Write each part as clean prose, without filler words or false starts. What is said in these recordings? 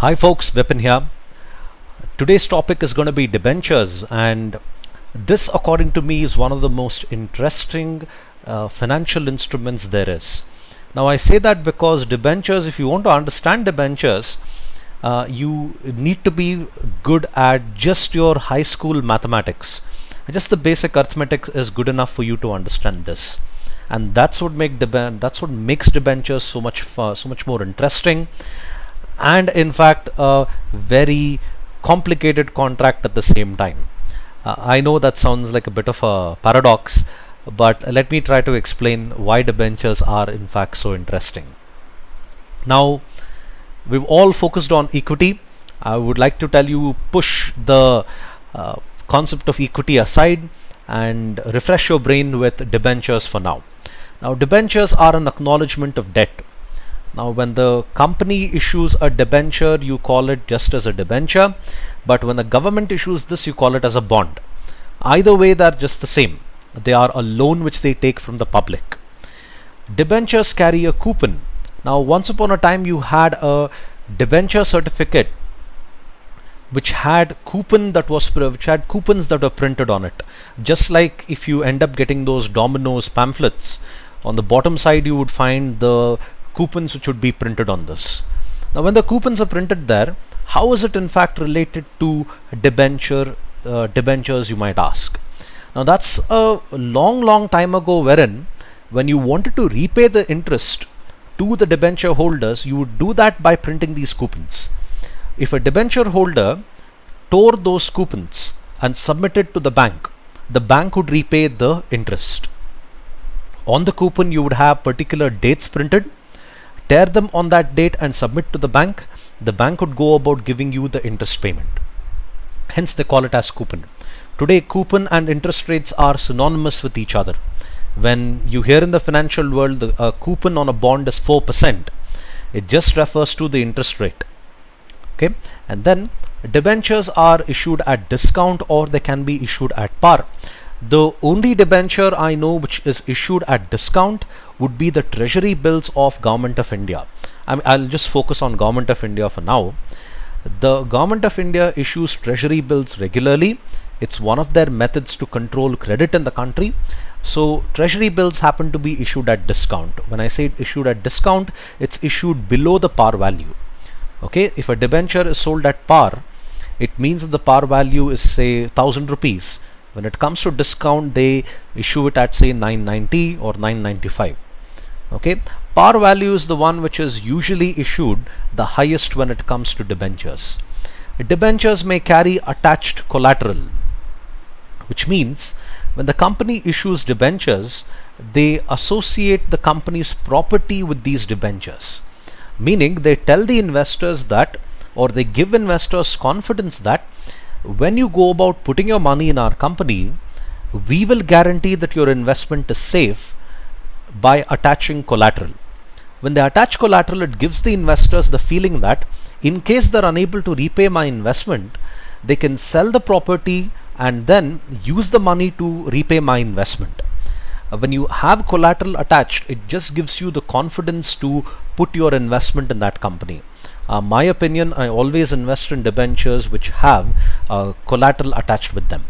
Hi folks, Vipin here. Today's topic is going to be debentures, and this, according to me, is one of the most interesting financial instruments there is. Now, I say that because debentures, if you want to understand debentures, you need to be good at just your high school mathematics. Just the basic arithmetic is good enough for you to understand this, and that's what makes debentures so much more interesting, and in fact a very complicated contract at the same time. I know that sounds like a bit of a paradox, but let me try to explain why debentures are in fact so interesting. Now, we've all focused on equity. I would like to tell you, push the concept of equity aside and refresh your brain with debentures for now. Now, debentures are an acknowledgement of debt. Now, when the company issues a debenture, you call it just as a debenture, but when the government issues this, you call it as a bond. Either way, they're just the same. They are a loan which they take from the public. Debentures carry a coupon. Now, once upon a time, you had a debenture certificate which had coupons that were printed on it. Just like if you end up getting those Domino's pamphlets, on the bottom side you would find the coupons which would be printed on this. Now, when the coupons are printed there, how is it in fact related to debentures, you might ask? Now, that's a long time ago, wherein when you wanted to repay the interest to the debenture holders, you would do that by printing these coupons. If a debenture holder tore those coupons and submitted to the bank would repay the interest. On the coupon, you would have particular dates printed. Tear them on that date and submit to the bank would go about giving you the interest payment. Hence, they call it as coupon. Today, coupon and interest rates are synonymous with each other. When you hear in the financial world a coupon on a bond is 4%, it just refers to the interest rate. Okay, and then debentures are issued at discount, or they can be issued at par. The only debenture I know which is issued at discount would be the treasury bills of Government of India. I'll just focus on Government of India for now. The Government of India issues treasury bills regularly. It's one of their methods to control credit in the country. So treasury bills happen to be issued at discount. When I say issued at discount, it's issued below the par value. Okay, if a debenture is sold at par, it means that the par value is, say, 1000 rupees. When it comes to discount, they issue it at, say, 990 or 995. Okay, par value is the one which is usually issued the highest when it comes to debentures. Debentures may carry attached collateral, which means when the company issues debentures, they associate the company's property with these debentures. Meaning, they tell the investors that, or they give investors confidence that when you go about putting your money in our company, we will guarantee that your investment is safe by attaching collateral. When they attach collateral, it gives the investors the feeling that in case they're unable to repay my investment, they can sell the property and then use the money to repay my investment. When you have collateral attached, it just gives you the confidence to put your investment in that company. My opinion, I always invest in debentures which have collateral attached with them.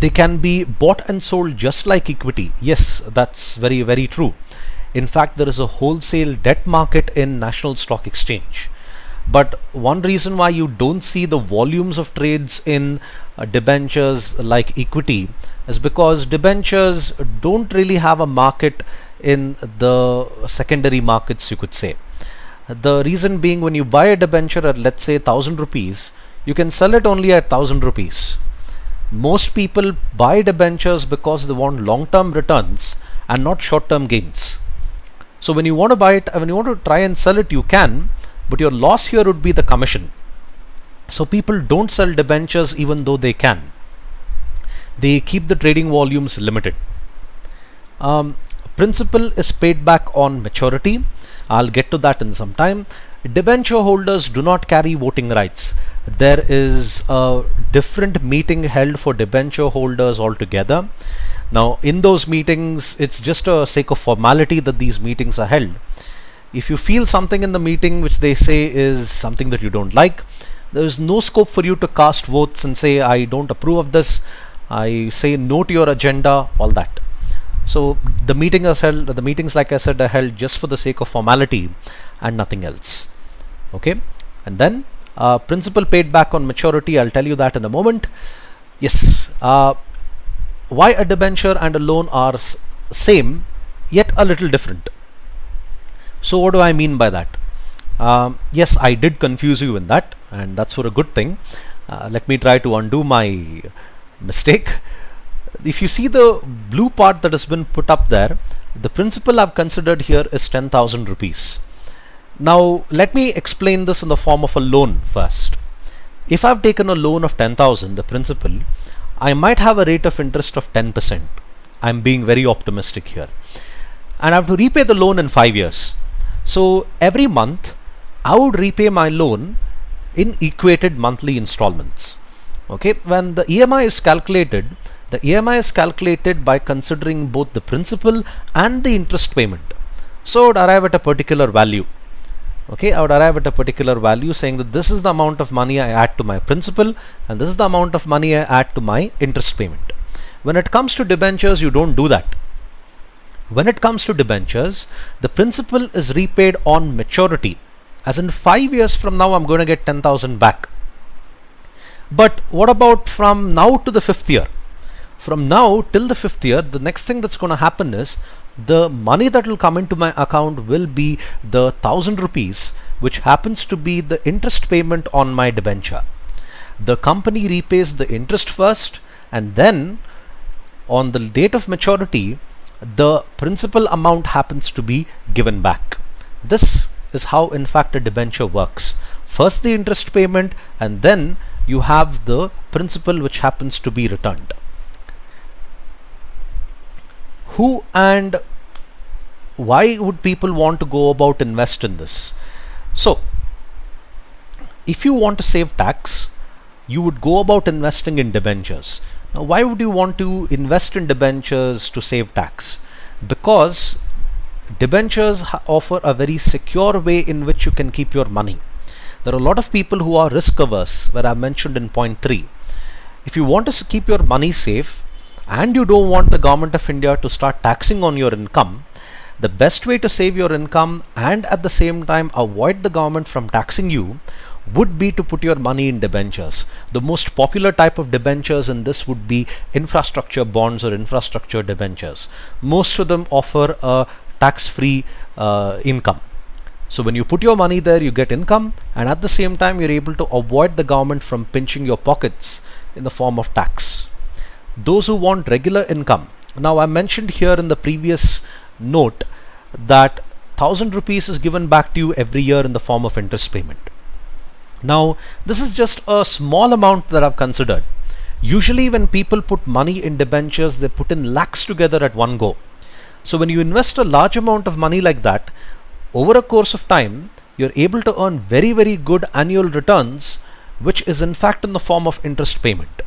They can be bought and sold just like equity. Yes, that's very true. In fact, there is a wholesale debt market in National Stock Exchange. But one reason why you don't see the volumes of trades in debentures like equity is because debentures don't really have a market in the secondary markets, you could say. The reason being, when you buy a debenture at, let's say, 1000 rupees, you can sell it only at 1000 rupees. Most people buy debentures because they want long-term returns and not short-term gains. So when you want to buy it, when you want to try and sell it, you can, but your loss here would be the commission. So people don't sell debentures even though they can. They keep the trading volumes limited. Principal is paid back on maturity. I'll get to that in some time. Debenture holders do not carry voting rights. There is a different meeting held for debenture holders altogether. Now, in those meetings, it's just a sake of formality that these meetings are held. If you feel something in the meeting which they say is something that you don't like, there is no scope for you to cast votes and say, I don't approve of this, I say no to your agenda, all that. So the meetings, like I said, are held just for the sake of formality and nothing else. Okay, and then principal paid back on maturity, I'll tell you that in a moment. Yes, why a debenture and a loan are same yet a little different. So what do I mean by that? Yes, I did confuse you in that, and that's for a good thing. Let me try to undo my mistake. If you see the blue part that has been put up there, the principal I've considered here is 10,000 rupees. Now let me explain this in the form of a loan first. If I've taken a loan of 10,000, the principal, I might have a rate of interest of 10%. I'm being very optimistic here. And I have to repay the loan in 5 years. So every month I would repay my loan in equated monthly installments. Okay, when the EMI is calculated, the EMI is calculated by considering both the principal and the interest payment. So I would arrive at a particular value. Okay, I would arrive at a particular value saying that this is the amount of money I add to my principal and this is the amount of money I add to my interest payment. When it comes to debentures, you don't do that. When it comes to debentures, the principal is repaid on maturity. As in 5 years from now, I'm going to get 10,000 back. But what about from now to the 5th year? From now till the 5th year, the next thing that's going to happen is the money that will come into my account will be the 1,000 rupees, which happens to be the interest payment on my debenture. The company repays the interest first, and then on the date of maturity, the principal amount happens to be given back. This is how in fact a debenture works. First the interest payment, and then you have the principal which happens to be returned. Who and why would people want to go about invest in this? So if you want to save tax, you would go about investing in debentures. Now why would you want to invest in debentures to save tax? Because debentures offer a very secure way in which you can keep your money. There are a lot of people who are risk averse, where I mentioned in point 3. If you want to keep your money safe and you don't want the government of India to start taxing on your income, the best way to save your income and at the same time avoid the government from taxing you would be to put your money in debentures. The most popular type of debentures in this would be infrastructure bonds or infrastructure debentures. Most of them offer a tax-free income. So when you put your money there, you get income, and at the same time you're able to avoid the government from pinching your pockets in the form of tax. Those who want regular income, now I mentioned here in the previous note that 1,000 rupees is given back to you every year in the form of interest payment. Now this is just a small amount that I've considered. Usually when people put money in debentures, they put in lakhs together at one go. So when you invest a large amount of money like that, over a course of time, you're able to earn very, very good annual returns, which is in fact in the form of interest payment.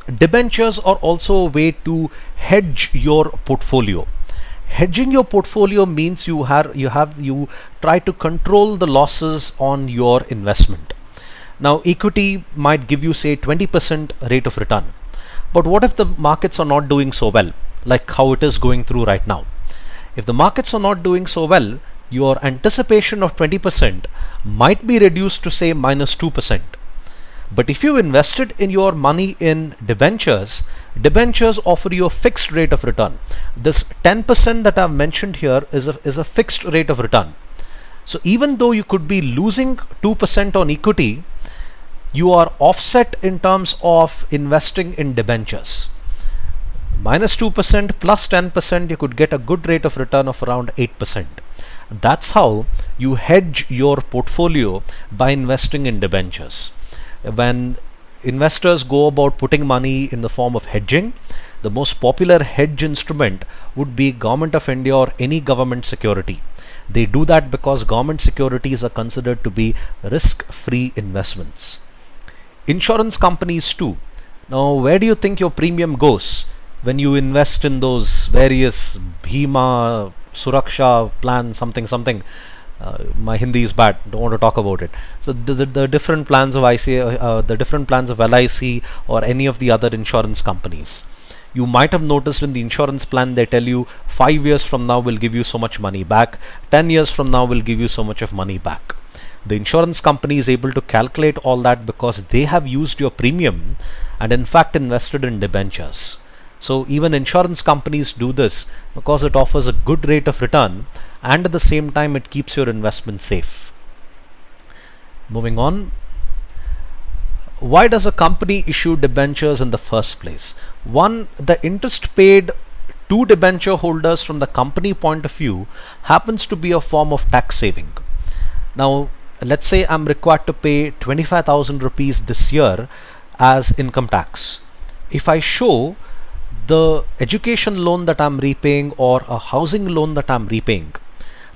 Debentures are also a way to hedge your portfolio. Hedging your portfolio means you try to control the losses on your investment. Now equity might give you say 20% rate of return. But what if the markets are not doing so well, like how it is going through right now? If the markets are not doing so well, your anticipation of 20% might be reduced to say minus 2%. But if you invested in your money in debentures, debentures offer you a fixed rate of return. This 10% that I've mentioned here is a fixed rate of return. So even though you could be losing 2% on equity, you are offset in terms of investing in debentures. Minus 2% plus 10%, you could get a good rate of return of around 8%. That's how you hedge your portfolio by investing in debentures. When investors go about putting money in the form of hedging, the most popular hedge instrument would be Government of India or any government security. They do that because government securities are considered to be risk-free investments. Insurance companies too. Now where do you think your premium goes? when you invest in those various Bhima, Suraksha plan, something. My Hindi is bad. Don't want to talk about it. So the different plans of the different plans of LIC or any of the other insurance companies. You might have noticed in the insurance plan they tell you 5 years from now we'll give you so much money back, 10 years from now we'll give you so much of money back. The insurance company is able to calculate all that because they have used your premium and in fact invested in debentures. So even insurance companies do this because it offers a good rate of return and at the same time it keeps your investment safe. Moving on. Why does a company issue debentures in the first place? One, the interest paid to debenture holders from the company point of view happens to be a form of tax saving. Now, let's say I'm required to pay 25,000 rupees this year as income tax. If I show the education loan that I'm repaying or a housing loan that I'm repaying,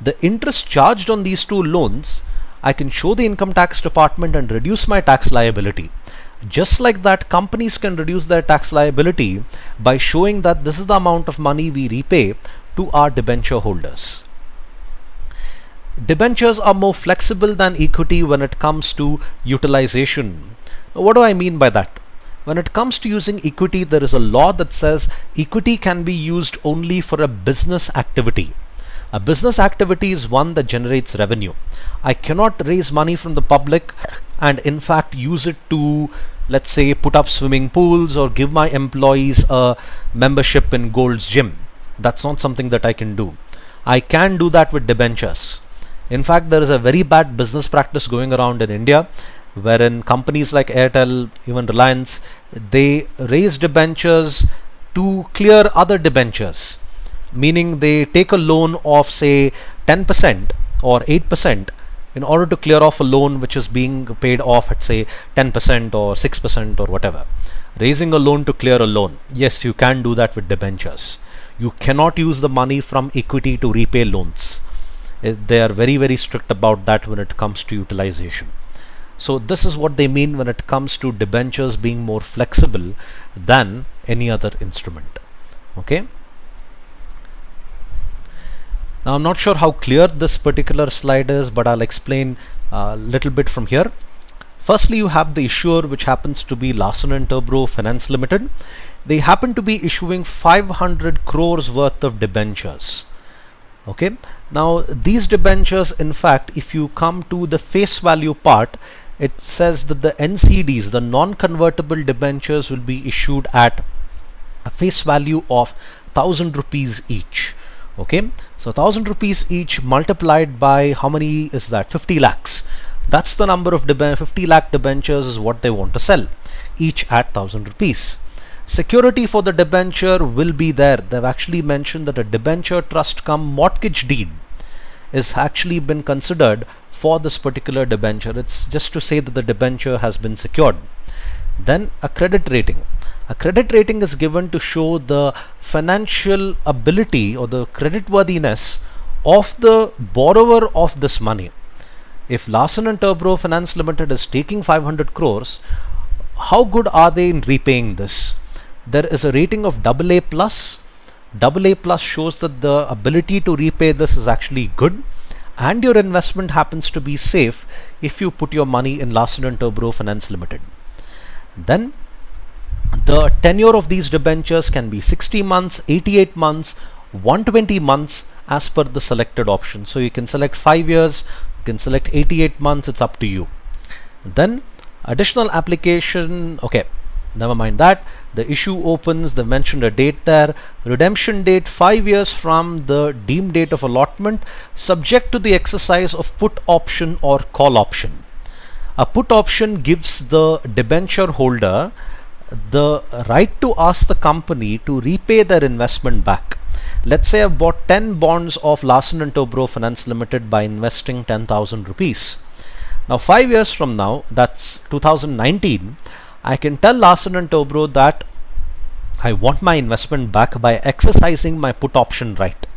the interest charged on these two loans, I can show the income tax department and reduce my tax liability. Just like that, companies can reduce their tax liability by showing that this is the amount of money we repay to our debenture holders. Debentures are more flexible than equity when it comes to utilization. What do I mean by that? When it comes to using equity, there is a law that says equity can be used only for a business activity. A business activity is one that generates revenue. I cannot raise money from the public and in fact use it to, let's say, put up swimming pools or give my employees a membership in Gold's Gym. That's not something that I can do. I can do that with debentures. In fact, there is a very bad business practice going around in India wherein companies like Airtel, even Reliance, they raise debentures to clear other debentures. Meaning they take a loan of say 10% or 8% in order to clear off a loan which is being paid off at say 10% or 6% or whatever. Raising a loan to clear a loan. Yes, you can do that with debentures. You cannot use the money from equity to repay loans. They are very strict about that when it comes to utilization. So this is what they mean when it comes to debentures being more flexible than any other instrument. Okay. Now I'm not sure how clear this particular slide is, but I'll explain a little bit from here. Firstly, you have the issuer, which happens to be Larsen & Toubro Finance Limited. They happen to be issuing 500 crores worth of debentures. Okay. Now these debentures, in fact, if you come to the face value part, it says that the NCDs, the non-convertible debentures, will be issued at a face value of 1,000 rupees each. Okay, so 1,000 rupees each multiplied by how many is that? 50 lakhs. That's the number of 50 lakh debentures is what they want to sell, each at 1,000 rupees. Security for the debenture will be there. They've actually mentioned that a debenture trust cum mortgage deed is actually been considered for this particular debenture. It's just to say that the debenture has been secured. Then a credit rating. A credit rating is given to show the financial ability or the creditworthiness of the borrower of this money. If Larsen & Toubro Finance Limited is taking 500 crores, how good are they in repaying this? There is a rating of AA+. AA+ shows that the ability to repay this is actually good and your investment happens to be safe if you put your money in Larsen & Toubro Finance Limited. Then the tenure of these debentures can be 60 months, 88 months, 120 months as per the selected option. So you can select 5 years, you can select 88 months, it's up to you. Then additional application, okay, never mind that. The issue opens, they mentioned a date there. Redemption date 5 years from the deemed date of allotment, subject to the exercise of put option or call option. A put option gives the debenture holder the right to ask the company to repay their investment back. Let's say I've bought 10 bonds of Larsen & Toubro Finance Limited by investing 10,000 rupees. Now 5 years from now, that's 2019, I can tell Larsen & Toubro that I want my investment back by exercising my put option right.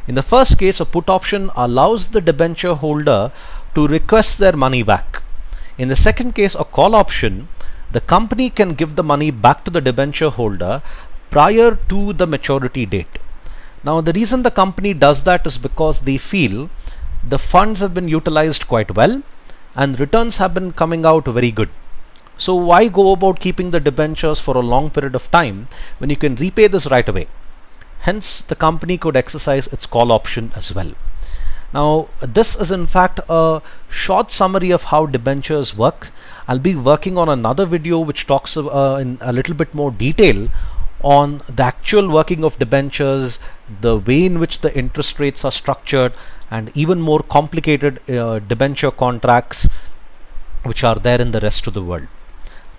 In the first case, a put option allows the debenture holder to request their money back. In the second case, a call option, the company can give the money back to the debenture holder prior to the maturity date. Now, the reason the company does that is because they feel the funds have been utilized quite well and returns have been coming out very good. So why go about keeping the debentures for a long period of time when you can repay this right away? Hence, the company could exercise its call option as well. Now, this is in fact a short summary of how debentures work. I'll be working on another video which talks in a little bit more detail on the actual working of debentures, the way in which the interest rates are structured, and even more complicated debenture contracts which are there in the rest of the world.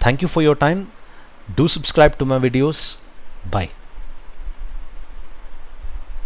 Thank you for your time. Do subscribe to my videos. Bye.